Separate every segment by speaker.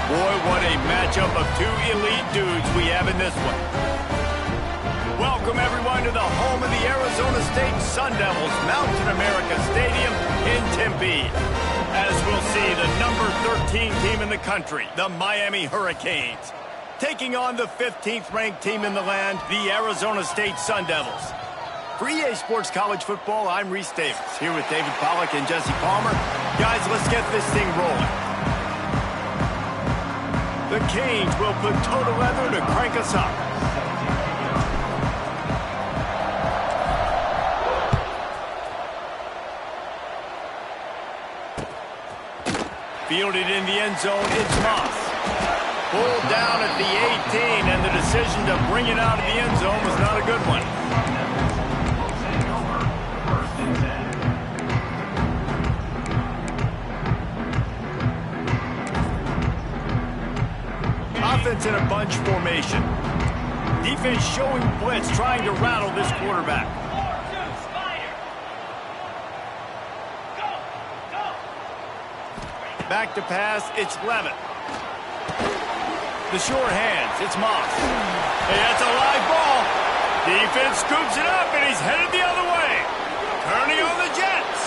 Speaker 1: Boy, what a matchup of two elite dudes we have in this one. Welcome, everyone, to the home of the Arizona State Sun Devils, Mountain America Stadium in Tempe. As we'll see, the number 13 team in the country, the Miami Hurricanes, taking on the 15th-ranked team in the land, the Arizona State Sun Devils. For EA Sports College Football, I'm Reese Davis, here with David Pollack and Jesse Palmer. Guys, let's get this thing rolling. The Canes will put total leather to crank us up. Fielded in the end zone, it's Moss. Pulled down at the 18, and the decision to bring it out of the end zone was not a good one. Offense in a bunch formation. Defense showing blitz, trying to rattle this quarterback. Back to pass, it's Levitt. The short hands, it's Moss. Hey, that's a live ball. Defense scoops it up, and he's headed the other way. Turning on the Jets.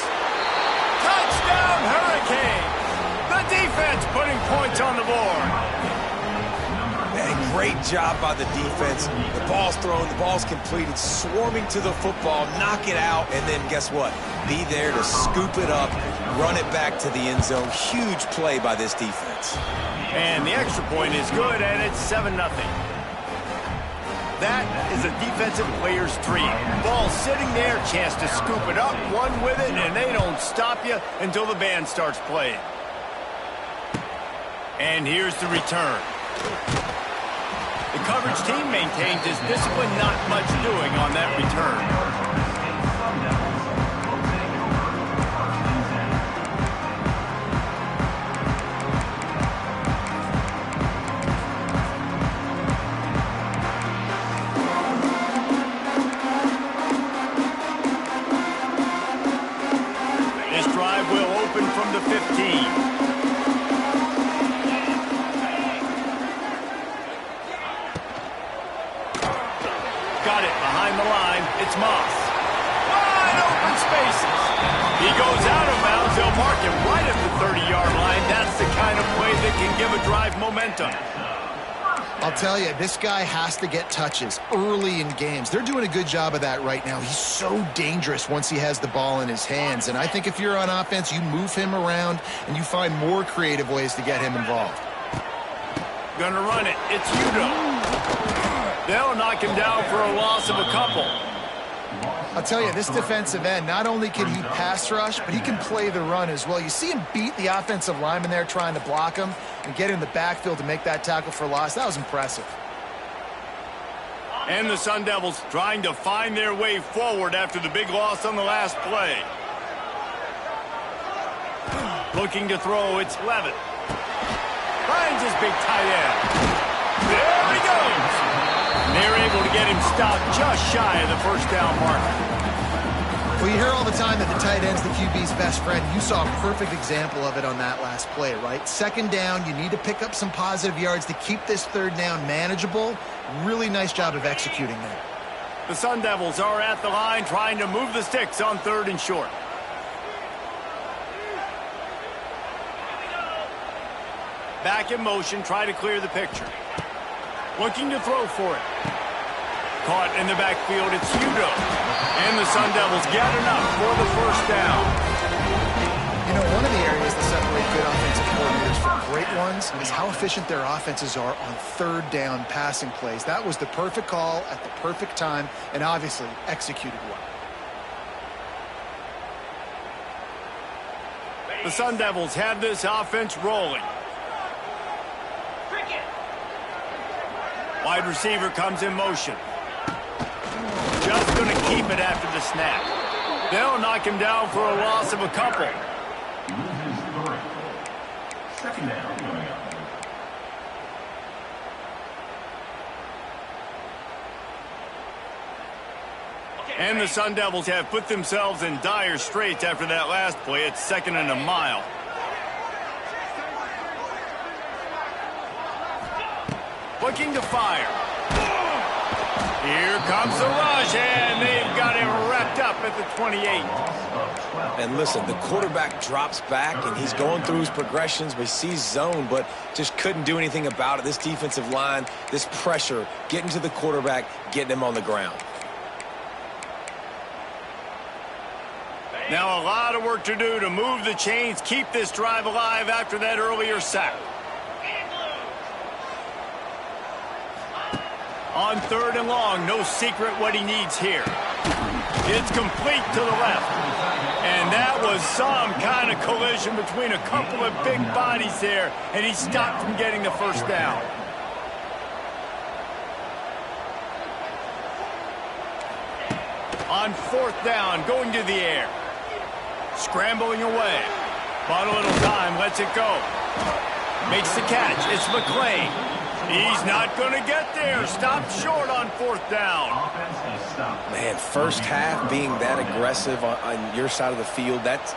Speaker 1: Touchdown, Hurricanes. The defense putting points on the board.
Speaker 2: Man, great job by the defense. The ball's thrown, the ball's completed, swarming to the football, knock it out, and then guess what? Be there to scoop it up, run it back to the end zone. Huge play by this defense.
Speaker 1: And the extra point is good, and it's 7-0. That is a defensive player's dream. Ball sitting there, chance to scoop it up, one with it, and they don't stop you until the band starts playing. And here's the return. The coverage team maintains its discipline, not much doing on that return. From the 15. Got it behind the line. It's Moss. Wide open spaces. He goes out of bounds. They'll mark him right at the 30-yard line. That's the kind of play that can give a drive momentum.
Speaker 3: I'll tell you, this guy has to get touches early in games. They're doing a good job of that right now. He's so dangerous once he has the ball in his hands. And I think if you're on offense, you move him around and you find more creative ways to get him involved.
Speaker 1: Gonna run it. It's Udo. They'll knock him down for a loss of a couple.
Speaker 3: I'll tell you, this defensive end, not only can he pass rush, but he can play the run as well. You see him beat the offensive lineman there trying to block him and get in the backfield to make that tackle for loss. That was impressive.
Speaker 1: And the Sun Devils trying to find their way forward after the big loss on the last play. Looking to throw, it's Levitt. Finds his big tight end. There he goes. And they're able to get him stopped just shy of the first down marker.
Speaker 3: Well, you hear all the time that the tight end's the QB's best friend. You saw a perfect example of it on that last play, right? Second down, you need to pick up some positive yards to keep this third down manageable. Really nice job of executing there.
Speaker 1: The Sun Devils are at the line trying to move the sticks on 3rd and short. Back in motion, try to clear the picture. Looking to throw for it. Caught in the backfield, it's Udo. And the Sun Devils get enough for the first down.
Speaker 3: You know, one of the areas that separate good offensive coordinators from great ones is how efficient their offenses are on 3rd down passing plays. That was the perfect call at the perfect time and obviously executed well.
Speaker 1: The Sun Devils have this offense rolling. Wide receiver comes in motion. Just going to keep it after the snap. They'll knock him down for a loss of a couple.
Speaker 4: Second down.
Speaker 1: And the Sun Devils have put themselves in dire straits after that last play. It's 2nd and a mile. Looking to fire. Here comes the rush, and they've got him wrapped up at the 28.
Speaker 2: And listen, the quarterback drops back, and he's going through his progressions. We see zone, but just couldn't do anything about it. This defensive line, this pressure, getting to the quarterback, getting him on the ground.
Speaker 1: Now a lot of work to do to move the chains, keep this drive alive after that earlier sack. On 3rd and long, no secret what he needs here. It's complete to the left. And that was some kind of collision between a couple of big bodies there, and he stopped from getting the first down. On 4th down, going to the air. Scrambling away. Bought a little time, lets it go. Makes the catch. It's McClain. He's not going to get there. Stopped short on 4th down.
Speaker 2: Man, first half being that aggressive on your side of the field, that's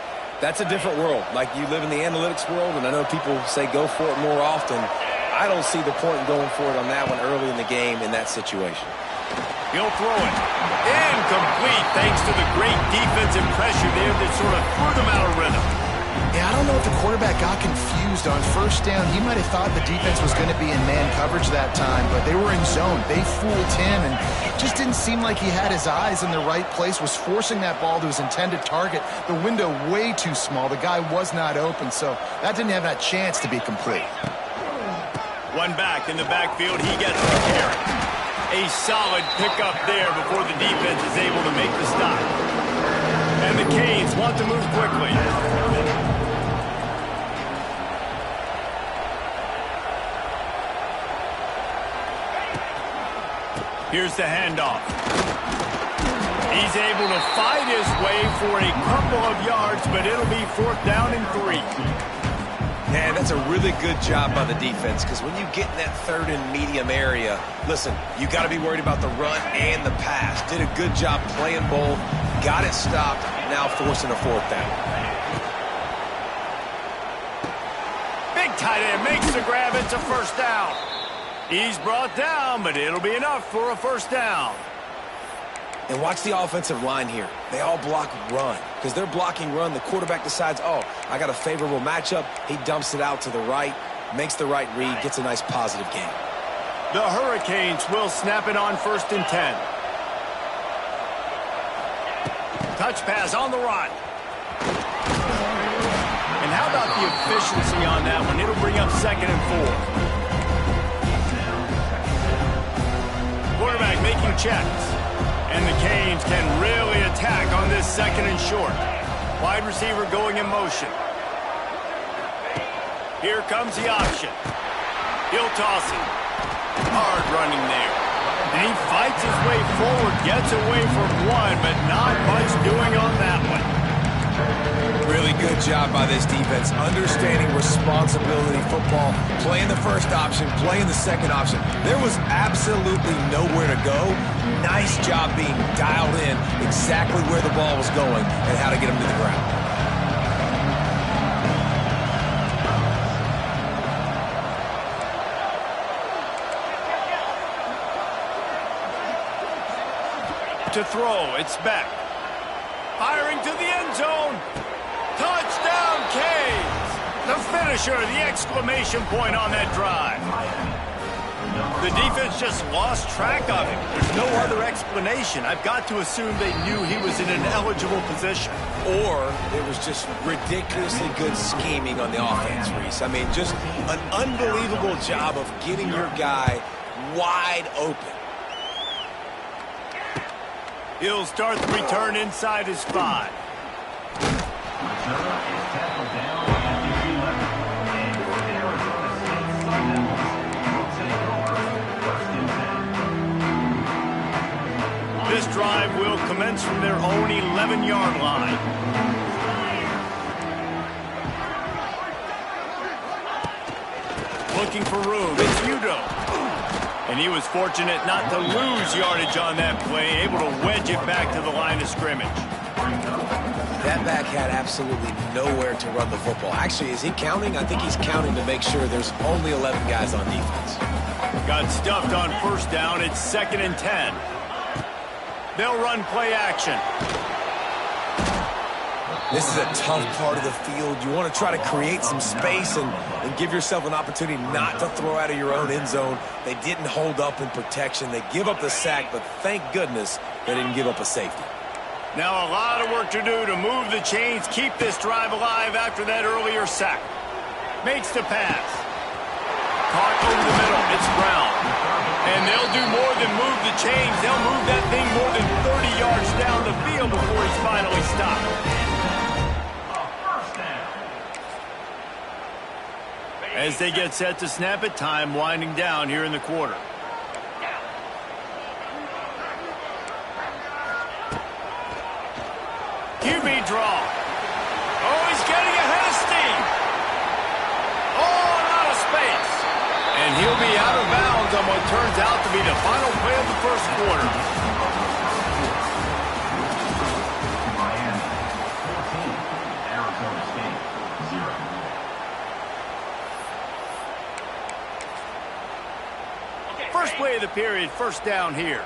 Speaker 2: a different world. Like, you live in the analytics world, and I know people say go for it more often. I don't see the point in going for it on that one early in the game in that situation.
Speaker 1: He'll throw it. Incomplete, thanks to the great defensive pressure there that sort of threw them out of rhythm.
Speaker 3: Yeah, I don't know if the quarterback got confused on 1st down. He might have thought the defense was going to be in man coverage that time, but they were in zone. They fooled him, and just didn't seem like he had his eyes in the right place, was forcing that ball to his intended target. The window way too small. The guy was not open, so that didn't have that chance to be complete.
Speaker 1: One back in the backfield, he gets the carry. A solid pickup there before the defense is able to make the stop. And the Canes want to move quickly. Here's the handoff. He's able to fight his way for a couple of yards, but it'll be 4th down and 3.
Speaker 2: Man, that's a really good job by the defense, because when you get in that 3rd and medium area, listen, you got to be worried about the run and the pass. Did a good job playing both, got it stopped, now forcing a 4th down.
Speaker 1: Big tight end makes the grab. It's a 1st down. He's brought down, but it'll be enough for a 1st down.
Speaker 2: And watch the offensive line here. They all block run. Because they're blocking run, the quarterback decides, oh, I got a favorable matchup. He dumps it out to the right, makes the right read, gets a nice positive gain.
Speaker 1: The Hurricanes will snap it on 1st and 10. Touch pass on the run. And how about the efficiency on that one? It'll bring up 2nd and 4. Quarterback making checks. And the Canes can really attack on this 2nd and short. Wide receiver going in motion. Here comes the option. He'll toss it. Hard running there. And he fights his way forward, gets away from one, but not much doing on that one.
Speaker 2: Really good job by this defense, understanding responsibility football, playing the 1st option, playing the 2nd option. There was absolutely nowhere to go. Nice job being dialed in exactly where the ball was going and how to get him to the ground.
Speaker 1: To throw, it's back. Firing to the end zone. Touchdown, Canes! The finisher, the exclamation point on that drive. The defense just lost track of him. There's no other explanation. I've got to assume they knew he was in an eligible position.
Speaker 2: Or it was just ridiculously good scheming on the offense, Reese. I mean, just an unbelievable job of getting your guy wide open.
Speaker 1: He'll start the return inside his 5. This drive will commence from their own 11-yard line. Looking for room. It's Udo. And he was fortunate not to lose yardage on that play, able to wedge it back to the line of scrimmage.
Speaker 2: That back had absolutely nowhere to run the football. Actually, is he counting? I think he's counting to make sure there's only 11 guys on defense.
Speaker 1: Got stuffed on first down. It's 2nd and 10. They'll run play action.
Speaker 2: This is a tough part of the field. You want to try to create some space and give yourself an opportunity not to throw out of your own end zone. They didn't hold up in protection. They give up the sack, but thank goodness they didn't give up a safety.
Speaker 1: Now a lot of work to do to move the chains, keep this drive alive after that earlier sack. Makes the pass. Caught over the middle. It's Brown. And they'll do more than move the chains. They'll move that thing more than 30 yards down the field before he's finally stopped. As they get set to snap it, time winding down here in the quarter. QB draw. Oh, he's getting ahead of steam. Oh, out of space. And he'll be out of bounds on what turns out to be the final play of the first quarter.
Speaker 4: Miami 14, Arizona State 0.
Speaker 1: First play of the period, first down here.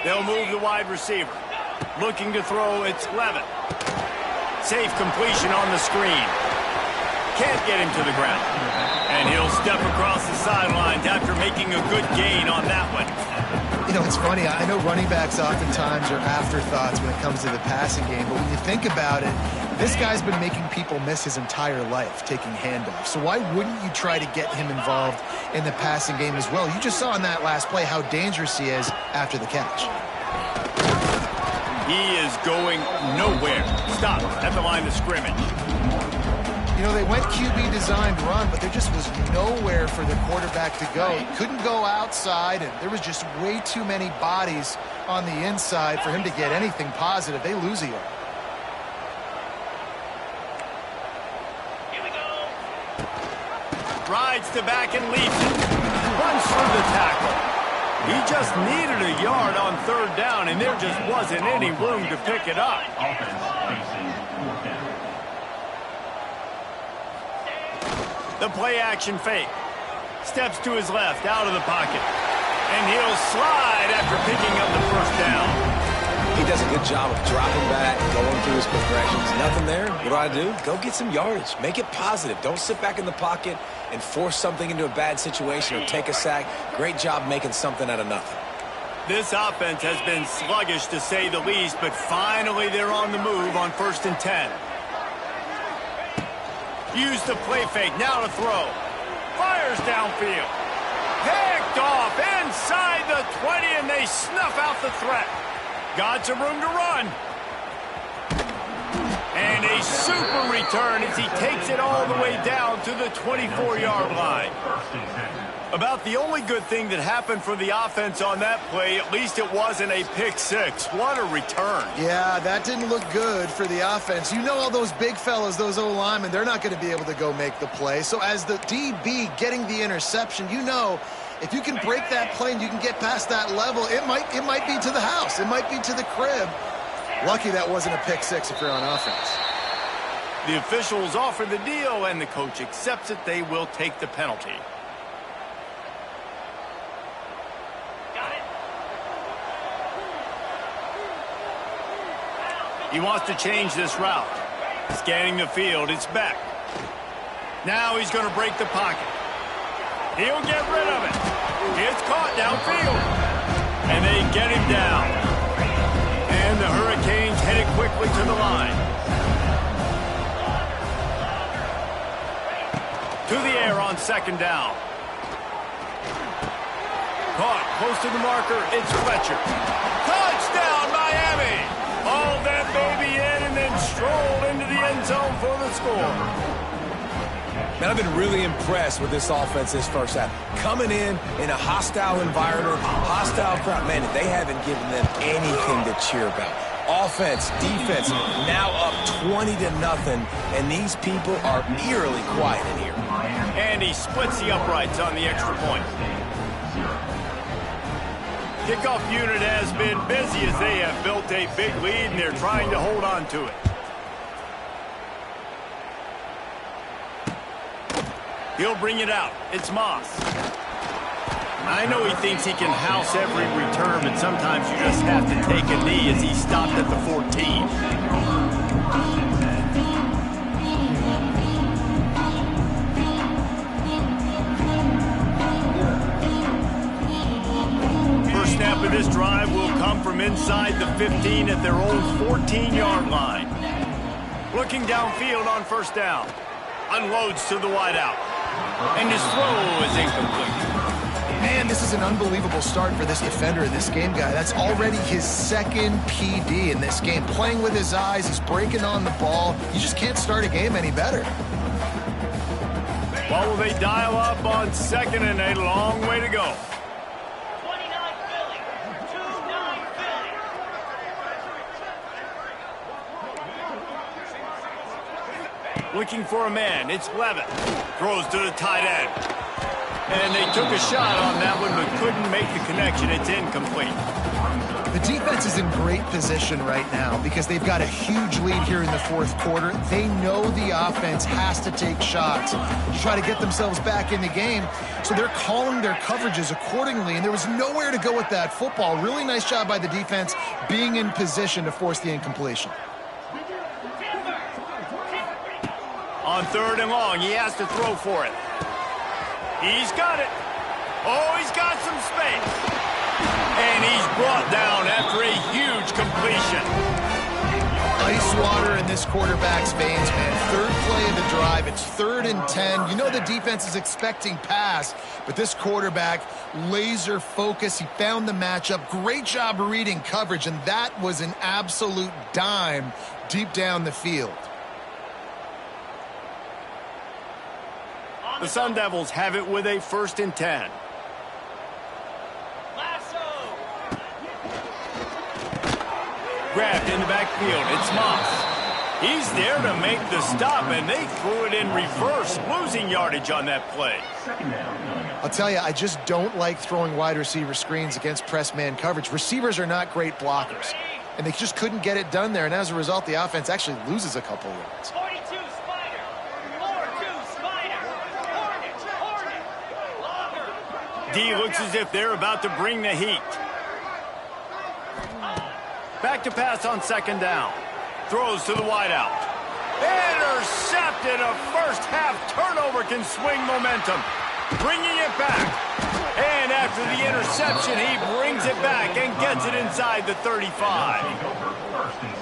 Speaker 1: They'll move the wide receiver. Looking to throw, it's Levitt. Safe completion on the screen. Can't get him to the ground. And he'll step across the sidelines after making a good gain on that one.
Speaker 3: You know, it's funny. I know running backs oftentimes are afterthoughts when it comes to the passing game, but when you think about it, this guy's been making people miss his entire life taking handoffs. So why wouldn't you try to get him involved in the passing game as well? You just saw in that last play how dangerous he is after the catch.
Speaker 1: He is going nowhere. Stop at the line of scrimmage.
Speaker 3: You know, they went QB designed run, but there just was nowhere for the quarterback to go. He couldn't go outside, and there was just way too many bodies on the inside for him to get anything positive. They lose a yard.
Speaker 1: Rides to back and leaps it. Runs through the tackle. He just needed a yard on third down, and there just wasn't any room to pick it up.
Speaker 4: Offense facing 4th down.
Speaker 1: The play action fake. Steps to his left, out of the pocket. And he'll slide after picking up the first down.
Speaker 2: He does a good job of dropping back, going through his progressions. Nothing there. What do? Go get some yardage. Make it positive. Don't sit back in the pocket and force something into a bad situation or take a sack. Great job making something out of nothing.
Speaker 1: This offense has been sluggish to say the least, but finally they're on the move on 1st and 10. Use the play fake, now to throw. Fires downfield. Picked off inside the 20, and they snuff out the threat. Got some room to run. And a super return as he takes it all the way down to the 24-yard line. About the only good thing that happened for the offense on that play, at least it wasn't a pick six. What a return.
Speaker 3: Yeah, that didn't look good for the offense. You know all those big fellas, those O-linemen, they're not going to be able to go make the play. So as the DB getting the interception, you know if you can break that play and you can get past that level, it might be to the house. It might be to the crib. Lucky that wasn't a pick six if you're on offense.
Speaker 1: The officials offer the deal, and the coach accepts it. They will take the penalty. He wants to change this route. Scanning the field, it's Beck. Now he's going to break the pocket. He'll get rid of it. It's caught downfield. And they get him down. And the Hurricanes headed quickly to the line. To the air on 2nd down. Caught close to the marker, it's Fletcher. Touchdown, Miami! Hauled that baby in and then strolled into the end zone for the score.
Speaker 2: Man, I've been really impressed with this offense this first half. Coming in a hostile environment, hostile crowd. Man, they haven't given them anything to cheer about. Offense, defense, now up 20-0, and these people are eerily quiet in here.
Speaker 1: And he splits the uprights on the extra point. Kickoff unit has been busy as they have built a big lead, and they're trying to hold on to it. He'll bring it out. It's Moss. I know he thinks he can house every return, but sometimes you just have to take a knee as he stopped at the 14. First snap of this drive will come from inside the 15 at their own 14-yard line. Looking downfield on first down. Unloads to the wideout. And his throw is incomplete.
Speaker 3: Man, this is an unbelievable start for this defender in this game, guy. That's already his second PD in this game. Playing with his eyes, he's breaking on the ball. You just can't start a game any better.
Speaker 1: Well, will they dial up on second and a long way to go?
Speaker 5: 29 Philly. 2-9 Philly.
Speaker 1: Looking for a man. It's Levitt. Throws to the tight end. And they took a shot on that one, but couldn't make the connection. It's incomplete.
Speaker 3: The defense is in great position right now because they've got a huge lead here in the fourth quarter. They know the offense has to take shots to try to get themselves back in the game. So they're calling their coverages accordingly, and there was nowhere to go with that football. Really nice job by the defense being in position to force the incompletion.
Speaker 1: On third and long, he has to throw for it. He's got it. Oh, he's got some space. And he's brought down after a huge completion.
Speaker 3: Ice water in this quarterback's veins, man. Third play of the drive. It's 3rd and 10. You know the defense is expecting pass, but this quarterback, laser focus. He found the matchup. Great job reading coverage, and that was an absolute dime deep down the field.
Speaker 1: The Sun Devils have it with a 1st and 10. Grabbed in the backfield. It's Moss. He's there to make the stop, and they threw it in reverse, losing yardage on that play.
Speaker 3: I'll tell you, I just don't like throwing wide receiver screens against press man coverage. Receivers are not great blockers, and they just couldn't get it done there, and as a result, the offense actually loses a couple of yards.
Speaker 5: 42 Spider. 4-2 Spider. Hornet.
Speaker 1: D looks as if they're about to bring the heat. Back to pass on 2nd down. Throws to the wideout. Intercepted. A first-half turnover can swing momentum. Bringing it back. And after the interception, he brings it back and gets it inside the 35.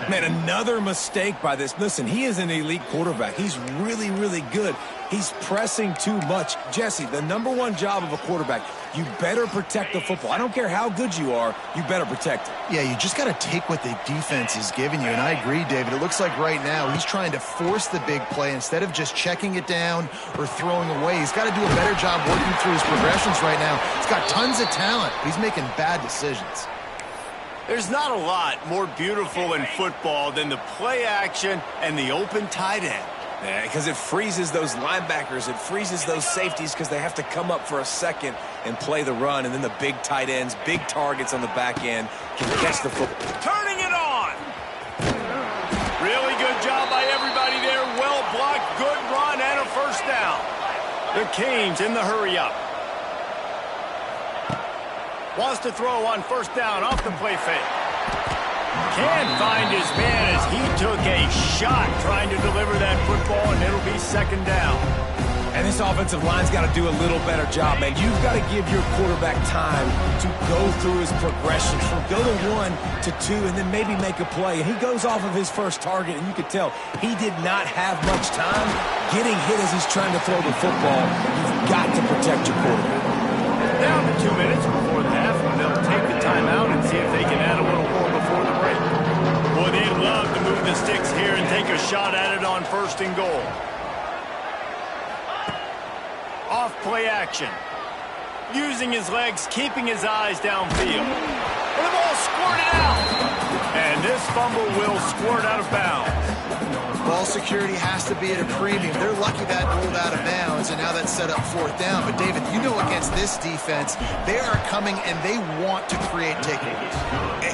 Speaker 2: Man, another mistake by this. Listen, he is an elite quarterback. He's really, really good. He's pressing too much. Jesse, the #1 job of a quarterback, you better protect the football. I don't care how good you are, you better protect it.
Speaker 3: Yeah, you just got to take what the defense is giving you, and I agree, David. It looks like right now he's trying to force the big play instead of just checking it down or throwing away. He's got to do a better job working through his progressions right now. He's got tons of talent. He's making bad decisions.
Speaker 1: There's not a lot more beautiful in football than the play action and the open tight end.
Speaker 2: Yeah, because it freezes those linebackers. It freezes those safeties because they have to come up for a second and play the run. And then the big tight ends, big targets on the back end can catch the football.
Speaker 1: Turning it on. Really good job by everybody there. Well blocked, good run, and a 1st down. The Canes in the hurry-up. Wants to throw on 1st down off the play fake. Can't find his man as he took a shot trying to deliver that football, and it'll be 2nd down.
Speaker 2: And this offensive line's got to do a little better job, man. You've got to give your quarterback time to go through his progressions from go to 1 to 2 and then maybe make a play. And he goes off of his first target, and you could tell he did not have much time getting hit as he's trying to throw the football. You've got to protect your quarterback.
Speaker 1: Down to 2 minutes before the half, and they'll take the timeout and see if they can add a little more before the break. Boy, they'd love to move the sticks here and take a shot at it on 1st and goal. Off play action. Using his legs, keeping his eyes downfield. And the ball squirted out. And this fumble will squirt out of bounds.
Speaker 3: Ball security has to be at a premium. They're lucky that rolled out of bounds, and now that's set up fourth down. But, David, you know against this defense, they are coming and they want to create takeaways.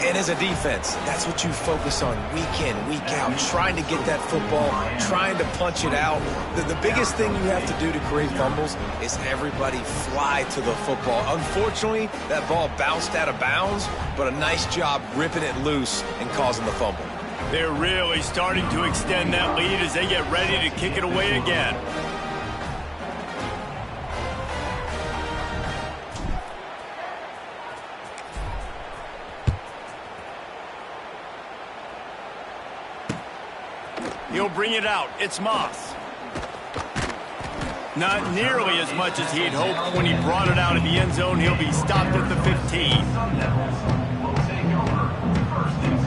Speaker 2: And as a defense, that's what you focus on week in, week out, trying to get that football, trying to punch it out. The biggest thing you have to do to create fumbles is everybody fly to the football. Unfortunately, that ball bounced out of bounds, but a nice job ripping it loose and causing the fumble.
Speaker 1: They're really starting to extend that lead as they get ready to kick it away again. He'll bring it out. It's Moss. Not nearly as much as he had hoped when he brought it out of the end zone. He'll be stopped at the 15.
Speaker 4: Sun Devils will take over 1st and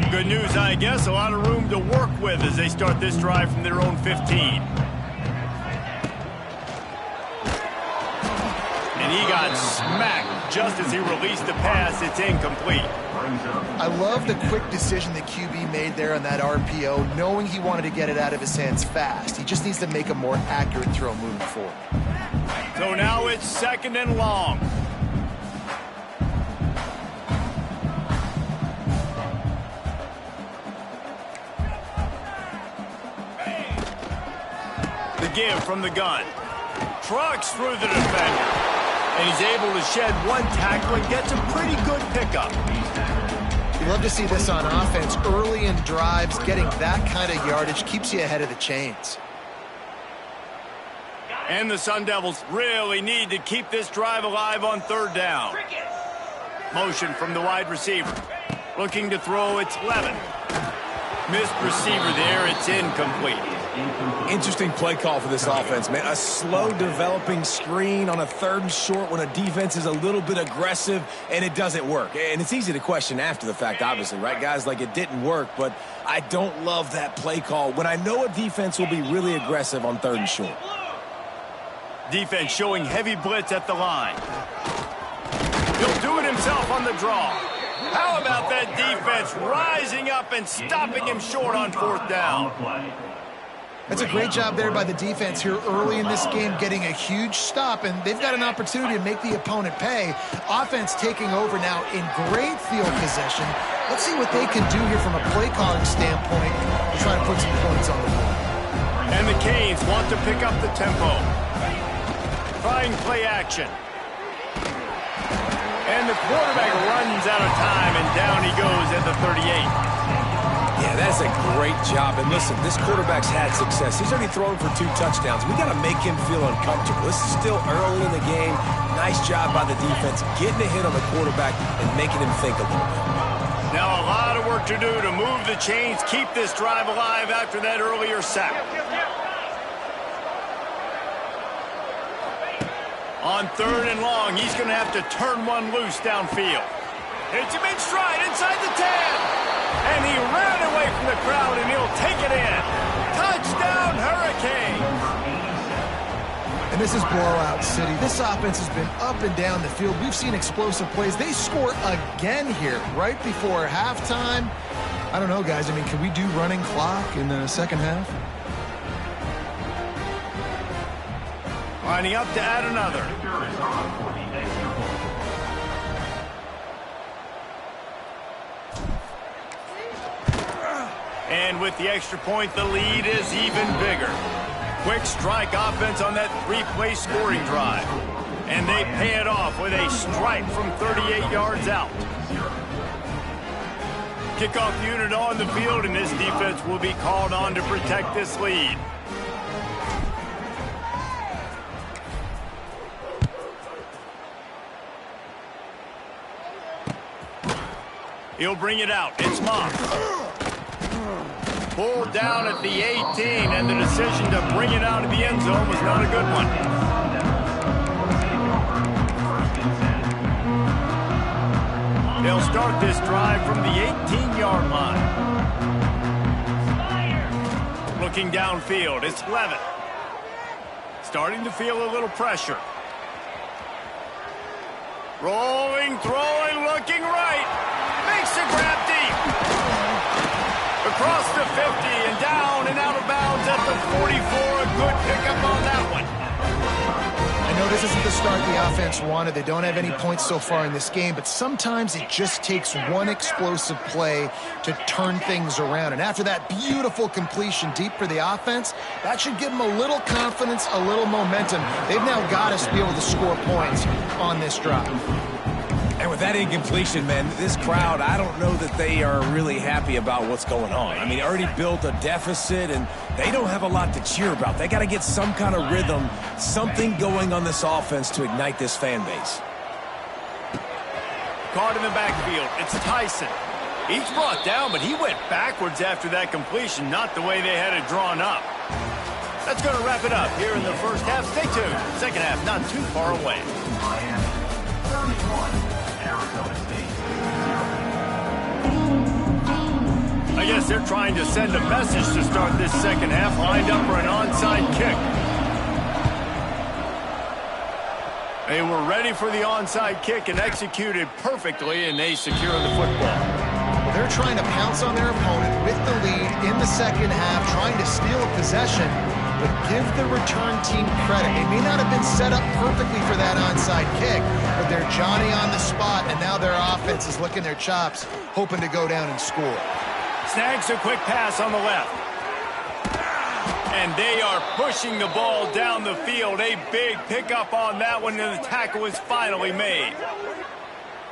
Speaker 4: 10.
Speaker 1: Good news, I guess. A lot of room to work with as they start this drive from their own 15. And he got smacked just as he released the pass. It's incomplete.
Speaker 3: I love the quick decision that QB made there on that RPO, knowing he wanted to get it out of his hands fast. He just needs to make a more accurate throw moving forward.
Speaker 1: So now it's 2nd and long. The give from the gun. Trucks through the defender. And he's able to shed one tackle and gets a pretty good pickup.
Speaker 3: You love to see this on offense. Early in drives, getting that kind of yardage keeps you ahead of the chains.
Speaker 1: And the Sun Devils really need to keep this drive alive on 3rd down. Motion from the wide receiver. Looking to throw, it's Levin. Missed receiver there, it's incomplete.
Speaker 2: Interesting play call for this offense, man. A slow developing screen on a 3rd and short when a defense is a little bit aggressive and it doesn't work. And it's easy to question after the fact, obviously, right, guys? Like, it didn't work, but I don't love that play call when I know a defense will be really aggressive on 3rd and short.
Speaker 1: Defense showing heavy blitz at the line. He'll do it himself on the draw. How about that defense rising up and stopping him short on 4th down?
Speaker 3: That's a great job there by the defense here early in this game, getting a huge stop, and they've got an opportunity to make the opponent pay. Offense taking over now in great field possession. Let's see what they can do here from a play calling standpoint to try to put some points on the board.
Speaker 1: And the Canes want to pick up the tempo. Trying play action. And the quarterback runs out of time, and down he goes at the 38.
Speaker 2: Yeah, that's a great job. And listen, this quarterback's had success. He's already thrown for 2 touchdowns. We got to make him feel uncomfortable. This is still early in the game. Nice job by the defense, getting a hit on the quarterback and making him think a little bit.
Speaker 1: Now a lot of work to do to move the chains, keep this drive alive after that earlier sack. On 3rd and long, he's going to have to turn one loose downfield. It's a big stride inside the 10. And he ran away from the crowd, and he'll take it in. Touchdown, Hurricanes.
Speaker 3: And this is blowout city. This offense has been up and down the field. We've seen explosive plays. They score again here right before halftime. I don't know, guys. I mean, can we do running clock in the second half?
Speaker 1: Lining up to add another. And with the extra point, the lead is even bigger. Quick strike offense on that 3-play scoring drive. And they pay it off with a strike from 38 yards out. Kickoff unit on the field, and this defense will be called on to protect this lead. He'll bring it out. It's Moss. Pulled down at the 18, and the decision to bring it out of the end zone was not a good one. They'll start this drive from the 18-yard line. Looking downfield, it's Levin. Starting to feel a little pressure. Rolling, throwing, looking right. Makes the grab deep. Across the 50 and down and out of bounds at the 44. A good pickup on that one.
Speaker 3: I know this isn't the start the offense wanted. They don't have any points so far in this game, but sometimes it just takes one explosive play to turn things around. And after that beautiful completion deep for the offense, that should give them a little confidence, a little momentum. They've now got us to be able to score points on this drive.
Speaker 2: And with that incompletion, man, this crowd, I don't know that they are really happy about what's going on. I mean, already built a deficit, and they don't have a lot to cheer about. They got to get some kind of rhythm, something going on this offense to ignite this fan base.
Speaker 1: Caught in the backfield. It's Tyson. He's brought down, but he went backwards after that completion, not the way they had it drawn up. That's going to wrap it up here in the first half. Stay tuned. Second half not too far away.
Speaker 4: Miami 31, Arizona State 0.
Speaker 1: I guess they're trying to send a message to start this second half, lined up for an onside kick. They were ready for the onside kick and executed perfectly, and they secure the football.
Speaker 3: They're trying to pounce on their opponent with the lead in the second half, trying to steal a possession, but give the return team credit. They may not have been set up perfectly for that onside kick, but they're Johnny on the spot, and now their offense is licking their chops, hoping to go down and score.
Speaker 1: Snags a quick pass on the left. And they are pushing the ball down the field. A big pickup on that one, and the tackle was finally made.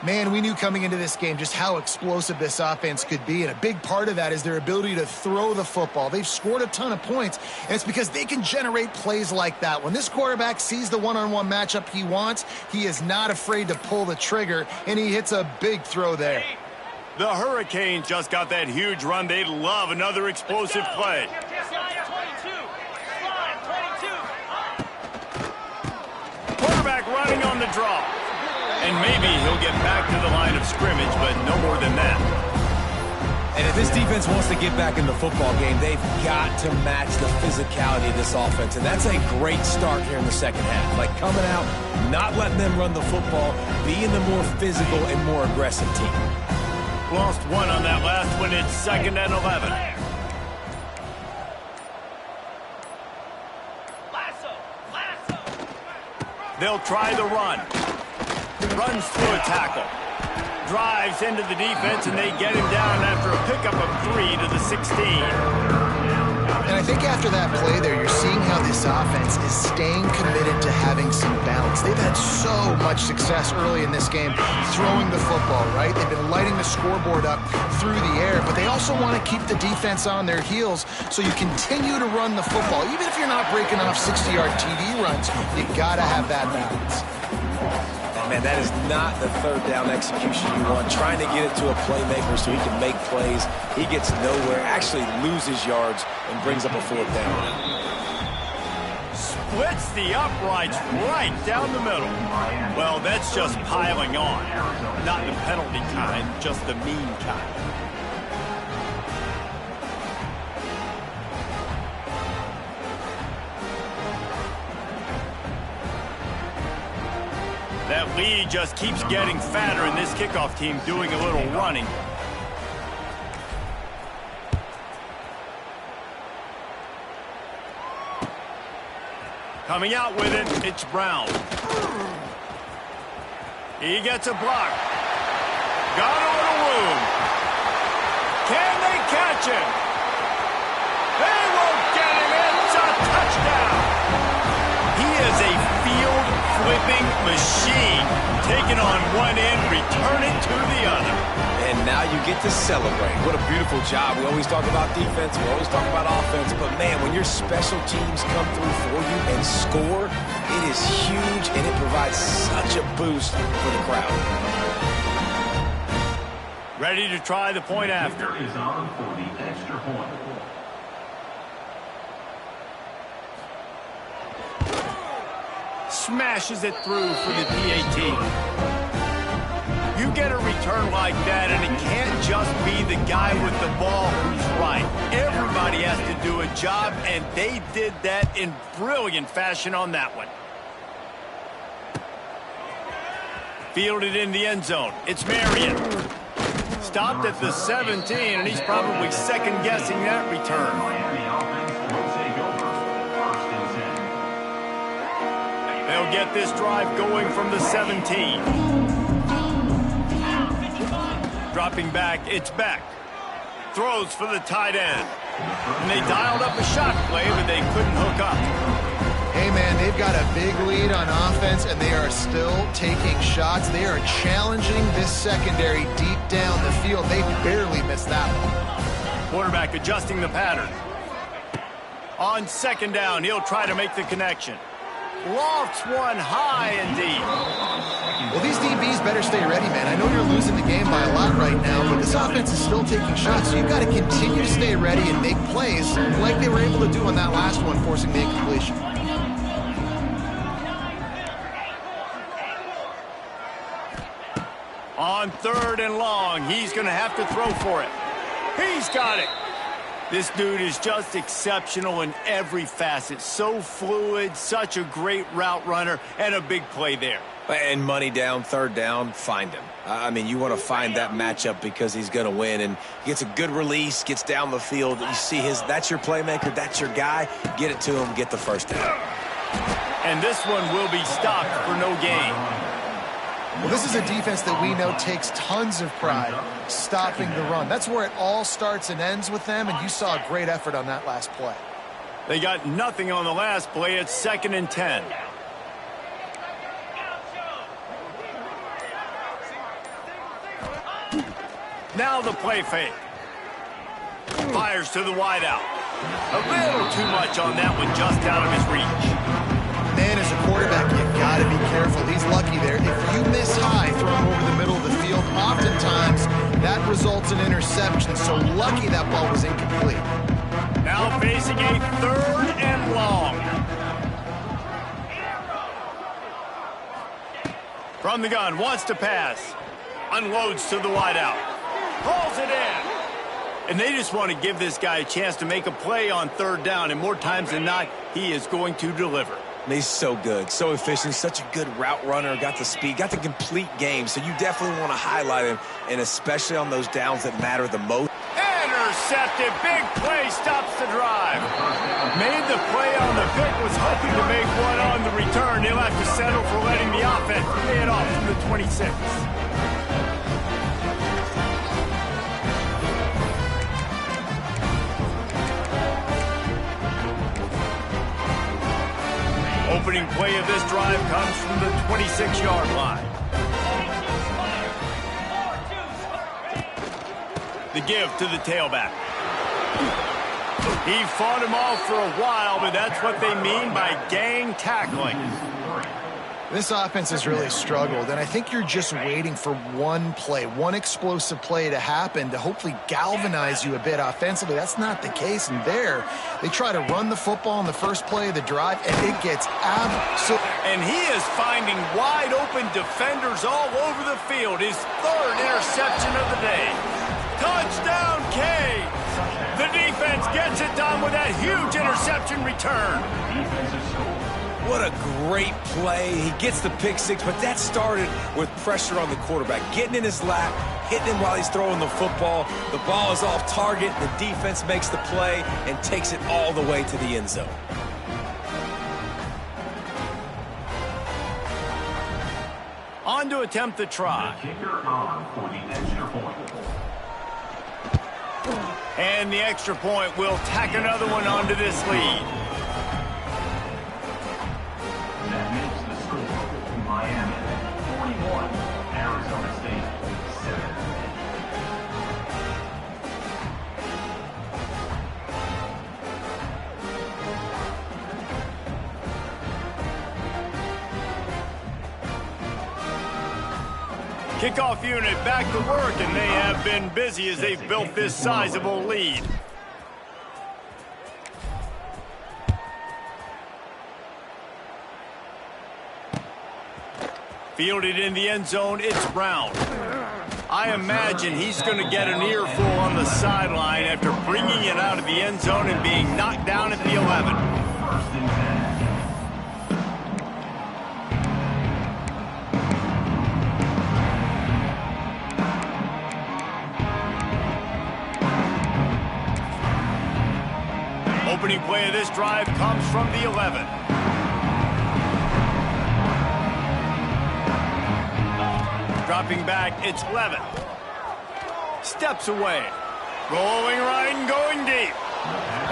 Speaker 3: Man, we knew coming into this game just how explosive this offense could be, and a big part of that is their ability to throw the football. They've scored a ton of points, and it's because they can generate plays like that. When this quarterback sees the one-on-one matchup he wants, he is not afraid to pull the trigger, and he hits a big throw there.
Speaker 1: The Hurricanes just got that huge run. They'd love another explosive play.
Speaker 5: Slide 22. Slide 22.
Speaker 1: Quarterback running on the draw. And maybe he'll get back to the line of scrimmage, but no more than that.
Speaker 2: And if this defense wants to get back in the football game, they've got to match the physicality of this offense. And that's a great start here in the second half. Like coming out, not letting them run the football, being the more physical and more aggressive team.
Speaker 1: Lost one on that last one. It's 2nd and 11.
Speaker 5: Lasso.
Speaker 1: They'll try the run. Runs through a tackle. Drives into the defense, and they get him down after a pickup of 3 to the 16.
Speaker 3: And I think after that play there, you're seeing how this offense is staying committed to having some balance. They've had so much success early in this game throwing the football, right? They've been lighting the scoreboard up through the air, but they also want to keep the defense on their heels, so you continue to run the football. Even if you're not breaking off 60-yard TD runs, you got to have that balance.
Speaker 2: Man, that is not the third down execution you want. Trying to get it to a playmaker so he can make plays. He gets nowhere, actually loses yards, and brings up a 4th down.
Speaker 1: Splits the uprights right down the middle. Well, that's just piling on. Not the penalty kind, just the mean kind. That lead just keeps getting fatter, and this kickoff team doing a little running. Coming out with it, it's Brown. He gets a block. Got a little room. Can they catch him? They won't get him. It's a touchdown. He is a field-flipping machine. Taking on one end, return it to the other.
Speaker 2: And now you get to celebrate. What a beautiful job. We always talk about defense. We always talk about offense. But, man, when your special teams come through for you and score, it is huge, and it provides such a boost for the crowd.
Speaker 1: Ready to try the point after.
Speaker 4: Kicker is on for the extra point.
Speaker 1: Smashes it through for the PAT. You get a return like that, and it can't just be the guy with the ball who's right. Everybody has to do a job, and they did that in brilliant fashion on that one. Fielded in the end zone. It's Marion. Stopped at the 17, and he's probably second-guessing that return.
Speaker 4: Miami offense will take over. First and 10.
Speaker 1: They'll get this drive going from the 17. Dropping back, it's Beck. Throws for the tight end. And they dialed up a shot play, but they couldn't hook up.
Speaker 3: Hey, man, they've got a big lead on offense, and they are still taking shots. They are challenging this secondary deep down the field. They barely missed that one.
Speaker 1: Quarterback adjusting the pattern. On second down, he'll try to make the connection. Lofts one high and deep.
Speaker 3: Well, these DBs better stay ready, man. I know you're losing the game by a lot right now, but this offense is still taking shots, so you've got to continue to stay ready and make plays like they were able to do on that last one, forcing the incompletion.
Speaker 1: On third and long, he's going to have to throw for it. He's got it. This dude is just exceptional in every facet. So fluid, such a great route runner, and a big play there.
Speaker 2: And money down, third down, find him. I mean, you want to find that matchup because he's going to win. And he gets a good release, gets down the field. You see that's your playmaker, that's your guy. Get it to him, get the first down.
Speaker 1: And this one will be stopped for no gain.
Speaker 3: Well, this is a defense that we know takes tons of pride stopping the run. That's where it all starts and ends with them, and you saw a great effort on that last play.
Speaker 1: They got nothing on the last play. It's 2nd and 10. Now the play fake. Fires to the wideout. A little too much on that one, just out of his reach.
Speaker 3: Man, as a quarterback, you got to be careful. He's lucky there. If you miss high throwing over the middle of the field, oftentimes that results in interception. So lucky that ball was incomplete.
Speaker 1: Now facing a 3rd and long. From the gun, wants to pass. Unloads to the wideout. Pulls it in. And they just want to give this guy a chance to make a play on 3rd down. And more times than not, he is going to deliver.
Speaker 2: He's so good, so efficient, such a good route runner, got the speed, got the complete game. So you definitely want to highlight him, and especially on those downs that matter the most.
Speaker 1: Intercepted. Big play stops the drive. Made the play on the pick, was hoping to make one on the return. He'll have to settle for letting the offense pay it off from the 26. Opening play of this drive comes from the 26-yard line. The give to the tailback. He fought him off for a while, but that's what they mean by gang tackling.
Speaker 3: This offense has really struggled, and I think you're just waiting for one play, one explosive play to happen to hopefully galvanize you a bit offensively. That's not the case, and there, they try to run the football on the first play of the drive, and it gets absolutely...
Speaker 1: And he is finding wide-open defenders all over the field. His 3rd interception of the day. Touchdown, K! The defense gets it done with that huge interception return.
Speaker 2: What a great play. He gets the pick six, but that started with pressure on the quarterback. Getting in his lap, hitting him while he's throwing the football. The ball is off target. The defense makes the play and takes it all the way to the end zone.
Speaker 1: On to attempt the try.
Speaker 4: Kicker on for the extra point.
Speaker 1: And the extra point will tack another one onto this lead.
Speaker 4: That makes the score Miami 41, Arizona State 7.
Speaker 1: Kickoff unit back to work, and they have been busy as they've built this sizable lead. Fielded in the end zone, it's Brown. I imagine he's going to get an earful on the sideline after bringing it out of the end zone and being knocked down at the 11.
Speaker 4: First and 10.
Speaker 1: opening play of this drive comes from the 11. Dropping back, it's Levin. Steps away. Rolling right and going deep.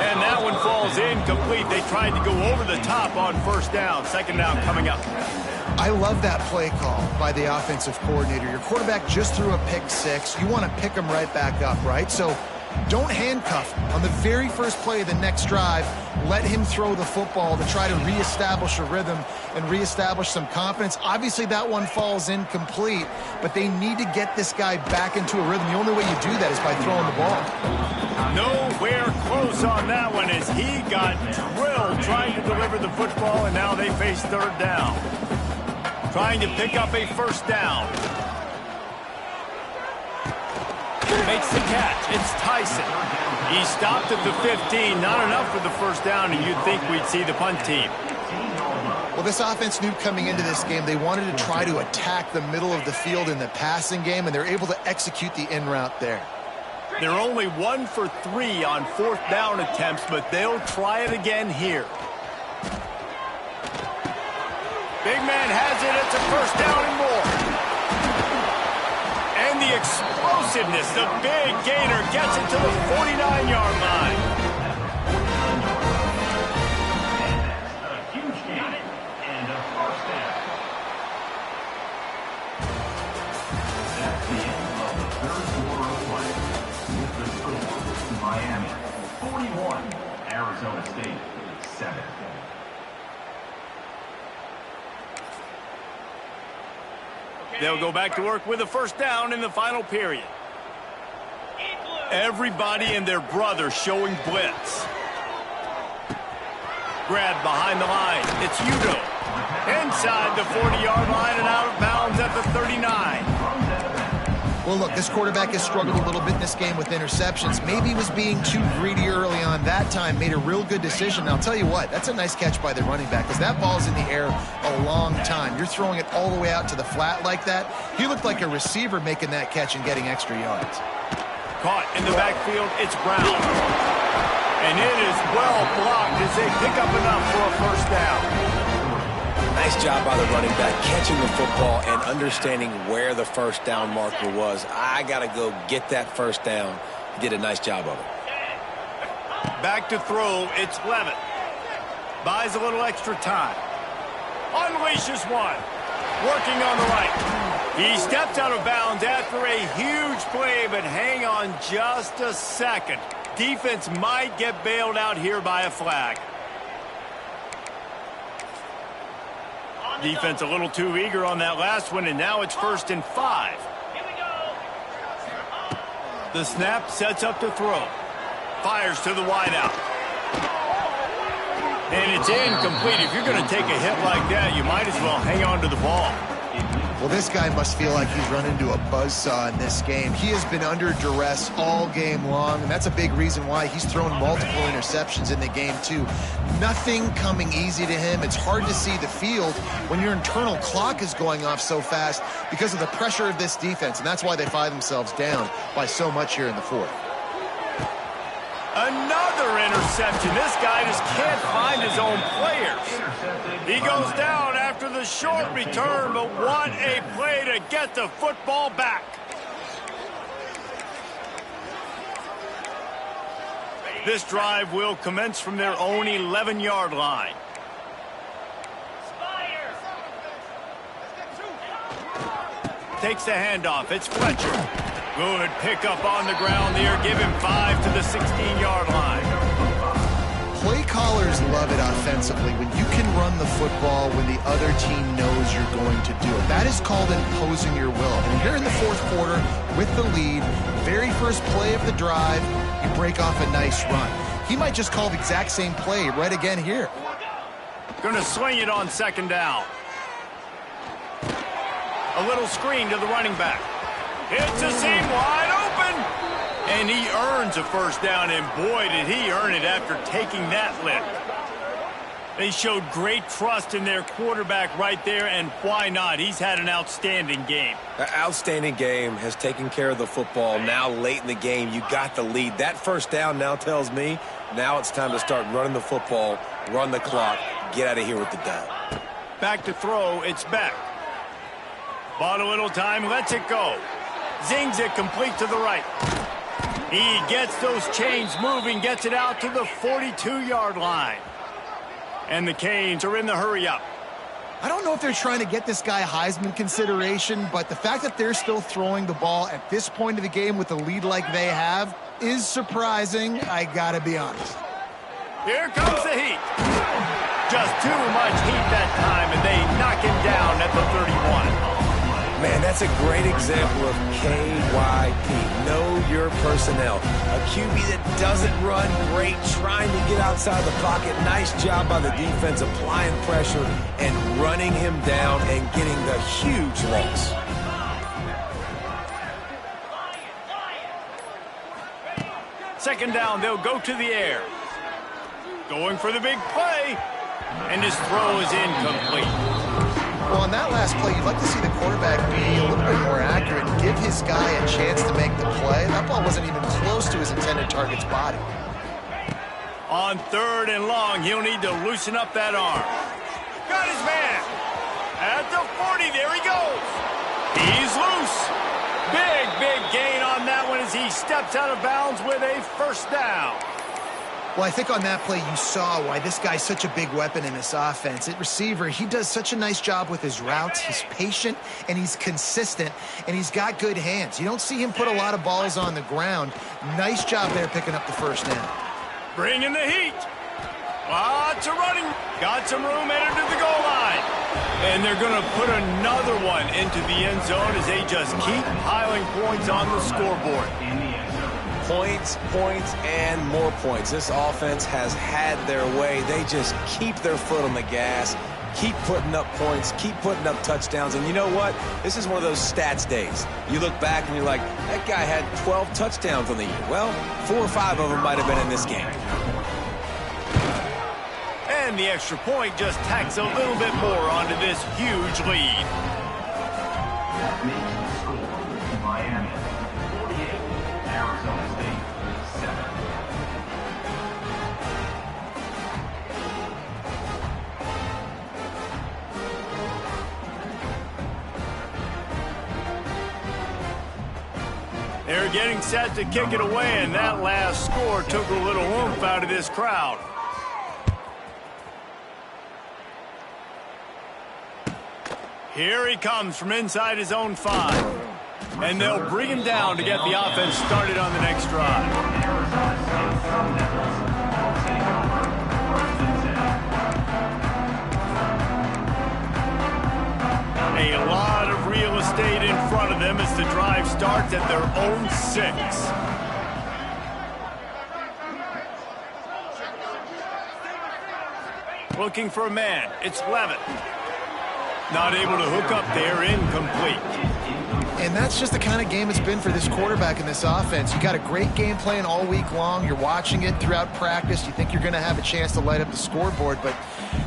Speaker 1: And that one falls incomplete. They tried to go over the top on first down. Second down coming up.
Speaker 3: I love that play call by the offensive coordinator. Your quarterback just threw a pick six. You want to pick him right back up, right? So don't handcuff him. On the very first play of the next drive, let him throw the football to try to reestablish a rhythm and reestablish some confidence. Obviously, that one falls incomplete, but they need to get this guy back into a rhythm. The only way you do that is by throwing the ball.
Speaker 1: Nowhere close on that one as he got drilled trying to deliver the football, and now they face third down. Trying to pick up a first down. Makes the catch. It's Tyson. He stopped at the 15. Not enough for the first down, and you'd think we'd see the punt team.
Speaker 3: Well, this offense knew coming into this game they wanted to try to attack the middle of the field in the passing game, and they're able to execute the in route there.
Speaker 1: They're only 1 for 3 on fourth down attempts, but they'll try it again here. Big man has it. It's a first down and more. And the explosiveness, the big gainer gets it to the 49-yard line.
Speaker 4: A huge gain and a first down. That's the end of the third quarter of play. With the score, Miami 41, Arizona State 7.
Speaker 1: They'll go back to work with a first down in the final period. Everybody and their brother showing blitz. Grabbed behind the line. It's Udo. Inside the 40-yard line and out of bounds at the 39.
Speaker 3: Well, look, this quarterback has struggled a little bit in this game with interceptions. Maybe he was being too greedy early on that time, made a real good decision. I'll tell you what, that's a nice catch by the running back because that ball's in the air a long time. You're throwing it all the way out to the flat like that. He looked like a receiver making that catch and getting extra yards.
Speaker 1: Caught in the backfield, it's Brown. And it is well blocked as they pick up enough for a first down.
Speaker 2: Nice job by the running back, catching the football and understanding where the first down marker was. I got to go get that first down. He did a nice job of it.
Speaker 1: Back to throw, it's Levitt. Buys a little extra time. Unleashes one. Working on the right. He steps out of bounds after a huge play, but hang on just a second. Defense might get bailed out here by a flag. Defense a little too eager on that last one, and now it's 1st and 5.
Speaker 5: Here we go.
Speaker 1: The snap sets up to throw. Fires to the wideout. And it's incomplete. If you're going to take a hit like that, you might as well hang on to the ball.
Speaker 3: Well, this guy must feel like he's run into a buzzsaw in this game. He has been under duress all game long, and that's a big reason why he's thrown multiple interceptions in the game, too. Nothing coming easy to him. It's hard to see the field when your internal clock is going off so fast because of the pressure of this defense, and that's why they find themselves down by so much here in the fourth.
Speaker 1: Another interception. This guy just can't find his own players. He goes down after the short return, but what a play to get the football back. This drive will commence from their own 11-yard line. Takes the handoff. It's Fletcher. Good pickup on the ground there. Give him 5 to the 16-yard line.
Speaker 3: Play callers love it offensively when you can run the football when the other team knows you're going to do it. That is called imposing your will. And here in the fourth quarter with the lead, very first play of the drive, you break off a nice run. He might just call the exact same play right again here.
Speaker 1: Going to swing it on second down. A little screen to the running back. It's a seam wide open. And he earns a first down, and boy, did he earn it after taking that lick. They showed great trust in their quarterback right there, and why not? He's had an outstanding game.
Speaker 2: An outstanding game, has taken care of the football. Now late in the game, you got the lead. That first down now tells me now it's time to start running the football, run the clock, get out of here with the dub.
Speaker 1: Back to throw, it's Beck. Bought a little time, lets it go. Zings it complete to the right. He gets those chains moving, gets it out to the 42-yard line. And the Canes are in the hurry-up.
Speaker 3: I don't know if they're trying to get this guy Heisman consideration, but the fact that they're still throwing the ball at this point of the game with a lead like they have is surprising, I gotta be honest.
Speaker 1: Here comes the heat. Just too much heat that time, and they knock him down at the 31.
Speaker 2: Man, that's a great example of KYP. Know your personnel. A QB that doesn't run great, trying to get outside the pocket. Nice job by the defense applying pressure and running him down and getting the huge loss.
Speaker 1: Second down, they'll go to the air. Going for the big play. And his throw is incomplete.
Speaker 3: Well, on that last play, you'd like to see the quarterback be a little bit more accurate and give his guy a chance to make the play. That ball wasn't even close to his intended target's body.
Speaker 1: On 3rd and long, he'll need to loosen up that arm. Got his man. At the 40, there he goes. He's loose. Big gain on that one as he steps out of bounds with a first down.
Speaker 3: Well, I think on that play you saw why this guy's such a big weapon in this offense. At receiver, he does such a nice job with his routes. He's patient, and he's consistent, and he's got good hands. You don't see him put a lot of balls on the ground. Nice job there picking up the first down.
Speaker 1: Bringing the heat. Lots of running. Got some room, entered to the goal line. And they're going to put another one into the end zone as they just keep piling points on the scoreboard.
Speaker 2: Points, and more points. This offense has had their way. They just keep their foot on the gas, keep putting up points, keep putting up touchdowns. And you know what? This is one of those stats days. You look back and you're like, that guy had 12 touchdowns on the year. Well, 4 or 5 of them might have been in this game.
Speaker 1: And the extra point just tacks a little bit more onto this huge lead.
Speaker 4: That makes the score Miami 48, Arizona State 7.
Speaker 1: They're getting set to kick it away, and that last score took a little oomph out of this crowd. Here he comes from inside his own 5. And they'll bring him down to get the offense started on the next drive. A lot of real estate in front of them as the drive starts at their own 6. Looking for a man. It's Levitt. Not able to hook up there, incomplete.
Speaker 3: And that's just the kind of game it's been for this quarterback in this offense. You got a great game plan all week long. You're watching it throughout practice. You think you're going to have a chance to light up the scoreboard, but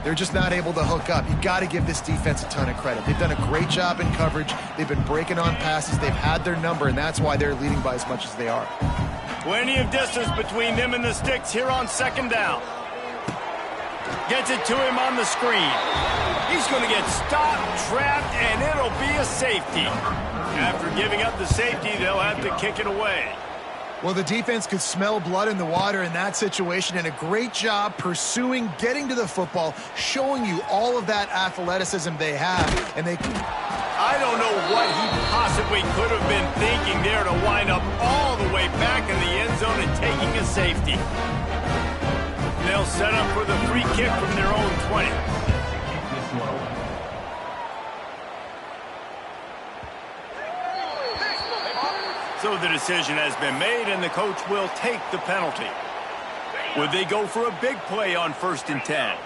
Speaker 3: they're just not able to hook up. You got to give this defense a ton of credit. They've done a great job in coverage. They've been breaking on passes. They've had their number, and that's why they're leading by as much as they are.
Speaker 1: Plenty of distance between them and the sticks here on second down. Gets it to him on the screen. He's going to get stopped, trapped, and it'll be a safety. After giving up the safety, they'll have to kick it away.
Speaker 3: Well, the defense could smell blood in the water in that situation, and a great job pursuing, getting to the football, showing you all of that athleticism they have. And they...
Speaker 1: I don't know what he possibly could have been thinking there to wind up all the way back in the end zone and taking a safety. They'll set up for the free kick from their own 20. So the decision has been made, and the coach will take the penalty. Would they go for a big play on 1st and 10?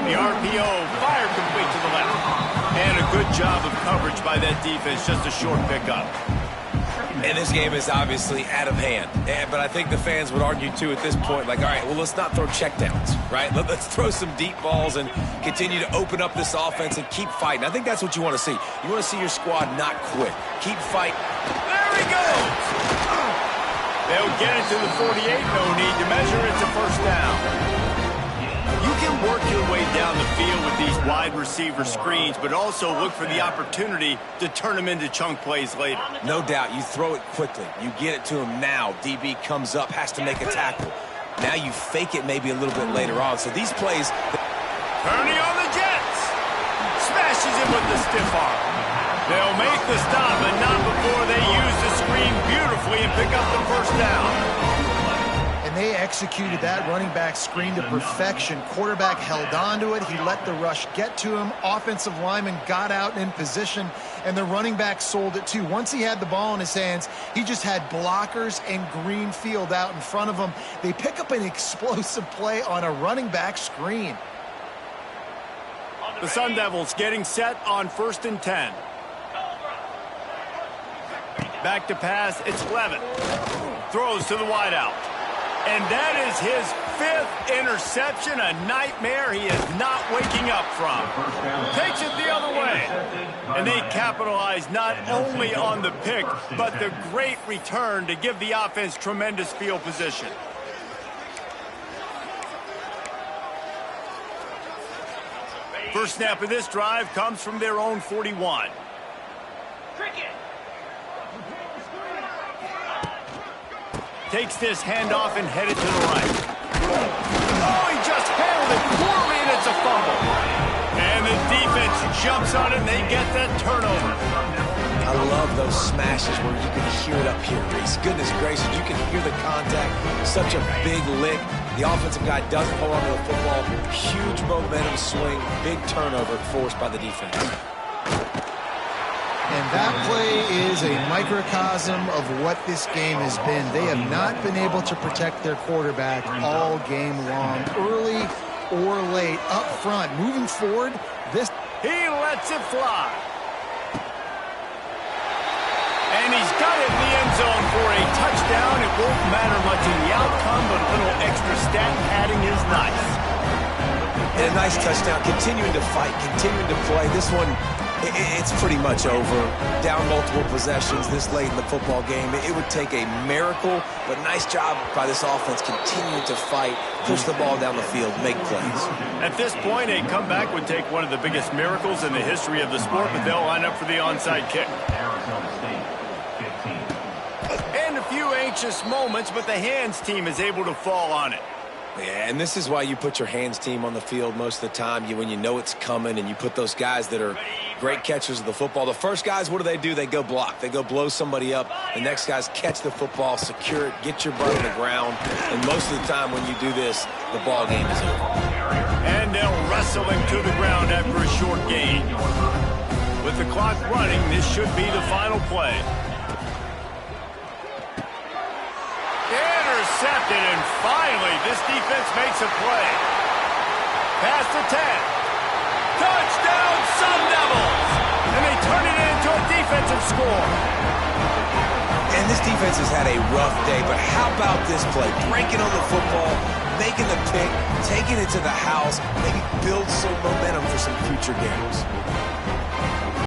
Speaker 1: The RPO fired complete to the left. And a good job of coverage by that defense, just a short pickup.
Speaker 2: And this game is obviously out of hand. But I think the fans would argue, too, at this point, like, all right, well, let's not throw checkdowns, right? Let's throw some deep balls and continue to open up this offense and keep fighting. I think that's what you want to see. You want to see your squad not quit. Keep fighting.
Speaker 1: There he goes! They'll get it to the 48. No need to measure. It's a first down. You can work your way down the field with these wide receiver screens, but also look for the opportunity to turn them into chunk plays later.
Speaker 2: No doubt. You throw it quickly. You get it to him now. DB comes up, has to make a tackle. Now you fake it maybe a little bit later on. So these plays...
Speaker 1: Turning on the Jets. Smashes him with the stiff arm. They'll make the stop, but not before they use the screen beautifully and pick up the first down.
Speaker 3: And they executed that running back screen to perfection. Quarterback held on to it. He let the rush get to him. Offensive lineman got out and in position, and the running back sold it too. Once he had the ball in his hands, he just had blockers and green field out in front of him. They pick up an explosive play on a running back screen.
Speaker 1: The Sun Devils getting set on 1st and 10. Back to pass, it's Levitt. Throws to the wideout. And that is his 5th interception, a nightmare he is not waking up from. Takes it the other way. And they capitalize not only on the pick, but the great return to give the offense tremendous field position. First snap of this drive comes from their own 41. Takes this handoff and headed to the right. Oh, he just handled it poorly, and it's a fumble. And the defense jumps on it, and they get that turnover.
Speaker 2: I love those smashes where you can hear it up here, Reese. Goodness gracious, you can hear the contact. Such a big lick. The offensive guy doesn't hold on to the football. Huge momentum swing. Big turnover forced by the defense.
Speaker 3: And that play is a microcosm of what this game has been. They have not been able to protect their quarterback all game long, early or late, up front. Moving forward, this...
Speaker 1: He lets it fly. And he's got it in the end zone for a touchdown. It won't matter much in the outcome, but a little extra stat padding is nice.
Speaker 2: And a nice touchdown, continuing to fight, continuing to play. This one... It's pretty much over. Down multiple possessions this late in the football game. It would take a miracle, but nice job by this offense continuing to fight, push the ball down the field, make plays.
Speaker 1: At this point, a comeback would take one of the biggest miracles in the history of the sport, but they'll line up for the onside kick. And a few anxious moments, but the hands team is able to fall on it.
Speaker 2: Yeah, and this is why you put your hands team on the field most of the time. When you know it's coming, and you put those guys that are great catchers of the football. The first guys, what do? They go block. They go blow somebody up. The next guys catch the football, secure it, get your butt on the ground. And most of the time when you do this, the ball game is over.
Speaker 1: And they'll wrestle him to the ground after a short gain. With the clock running, this should be the final play. Intercepted, and finally this defense makes a play. Pass to 10. Touchdown, Sun Devils! And they turn it into a defensive score.
Speaker 2: And this defense has had a rough day, but how about this play? Breaking on the football, making the pick, taking it to the house, maybe build some momentum for some future games.